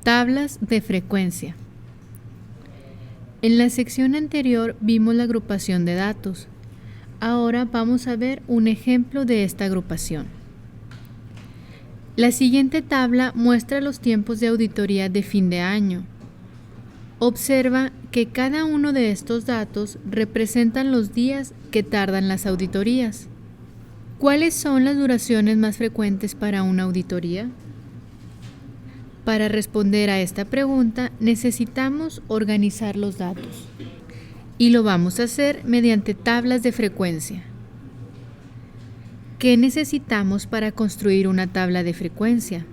Tablas de frecuencia. En la sección anterior vimos la agrupación de datos. Ahora vamos a ver un ejemplo de esta agrupación. La siguiente tabla muestra los tiempos de auditoría de fin de año. Observa que cada uno de estos datos representan los días que tardan las auditorías. ¿Cuáles son las duraciones más frecuentes para una auditoría? Para responder a esta pregunta necesitamos organizar los datos y lo vamos a hacer mediante tablas de frecuencia. ¿Qué necesitamos para construir una tabla de frecuencia?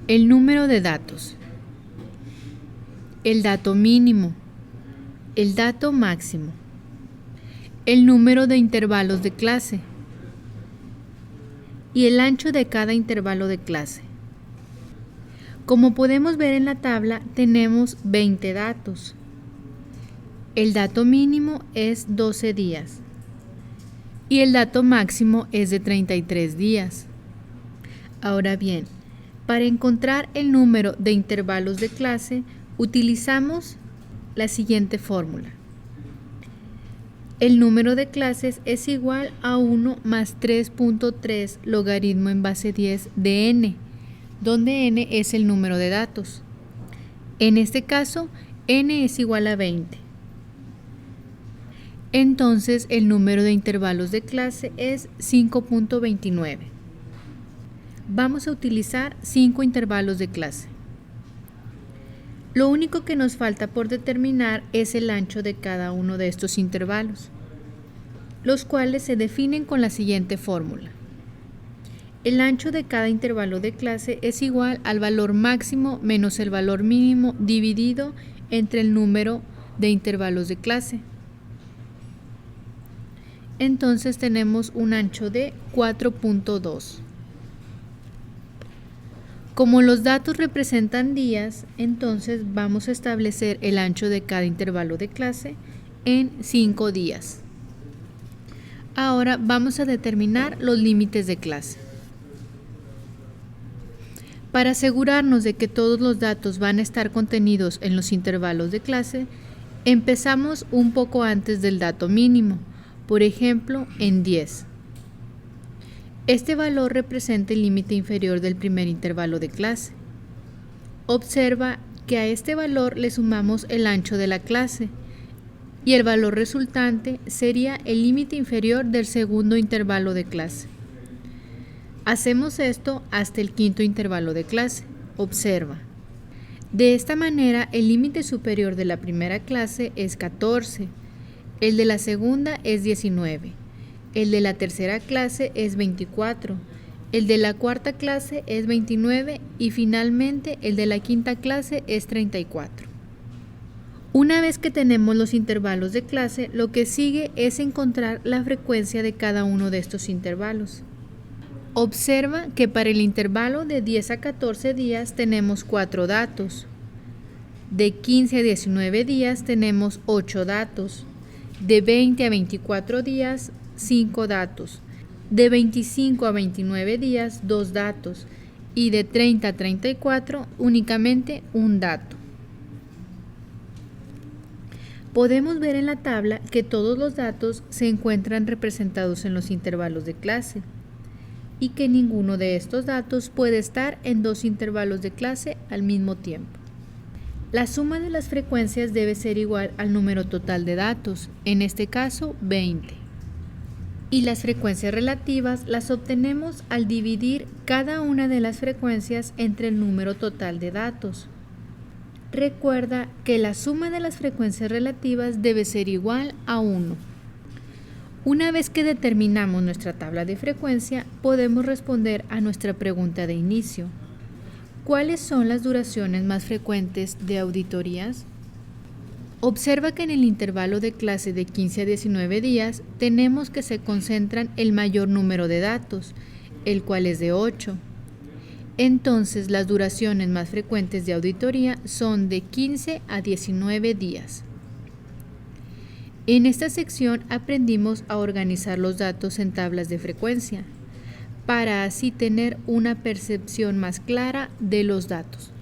El número de datos, el dato mínimo, el dato máximo, el número de intervalos de clase y el ancho de cada intervalo de clase. Como podemos ver en la tabla, tenemos 20 datos. El dato mínimo es 12 días y el dato máximo es de 33 días. Ahora bien, para encontrar el número de intervalos de clase, utilizamos la siguiente fórmula. El número de clases es igual a 1 más 3.3 logaritmo en base 10 de n, donde n es el número de datos. En este caso, n es igual a 20. Entonces, el número de intervalos de clase es 5.29. Vamos a utilizar 5 intervalos de clase. Lo único que nos falta por determinar es el ancho de cada uno de estos intervalos, los cuales se definen con la siguiente fórmula. El ancho de cada intervalo de clase es igual al valor máximo menos el valor mínimo dividido entre el número de intervalos de clase. Entonces tenemos un ancho de 4.2. Como los datos representan días, entonces vamos a establecer el ancho de cada intervalo de clase en 5 días. Ahora vamos a determinar los límites de clase. Para asegurarnos de que todos los datos van a estar contenidos en los intervalos de clase, empezamos un poco antes del dato mínimo, por ejemplo, en 10. Este valor representa el límite inferior del primer intervalo de clase. Observa que a este valor le sumamos el ancho de la clase y el valor resultante sería el límite inferior del segundo intervalo de clase. Hacemos esto hasta el quinto intervalo de clase. Observa. De esta manera, el límite superior de la primera clase es 14, el de la segunda es 19, el de la tercera clase es 24, el de la cuarta clase es 29 y finalmente el de la quinta clase es 34. Una vez que tenemos los intervalos de clase, lo que sigue es encontrar la frecuencia de cada uno de estos intervalos. Observa que para el intervalo de 10 a 14 días tenemos 4 datos. De 15 a 19 días tenemos 8 datos. De 20 a 24 días, 5 datos. De 25 a 29 días, 2 datos. Y de 30 a 34, únicamente un dato. Podemos ver en la tabla que todos los datos se encuentran representados en los intervalos de clase y que ninguno de estos datos puede estar en 2 intervalos de clase al mismo tiempo. La suma de las frecuencias debe ser igual al número total de datos, en este caso 20. Y las frecuencias relativas las obtenemos al dividir cada una de las frecuencias entre el número total de datos. Recuerda que la suma de las frecuencias relativas debe ser igual a 1. Una vez que determinamos nuestra tabla de frecuencia, podemos responder a nuestra pregunta de inicio. ¿Cuáles son las duraciones más frecuentes de auditorías? Observa que en el intervalo de clase de 15 a 19 días tenemos que se concentran el mayor número de datos, el cual es de 8. Entonces, las duraciones más frecuentes de auditoría son de 15 a 19 días. En esta sección aprendimos a organizar los datos en tablas de frecuencia, para así tener una percepción más clara de los datos.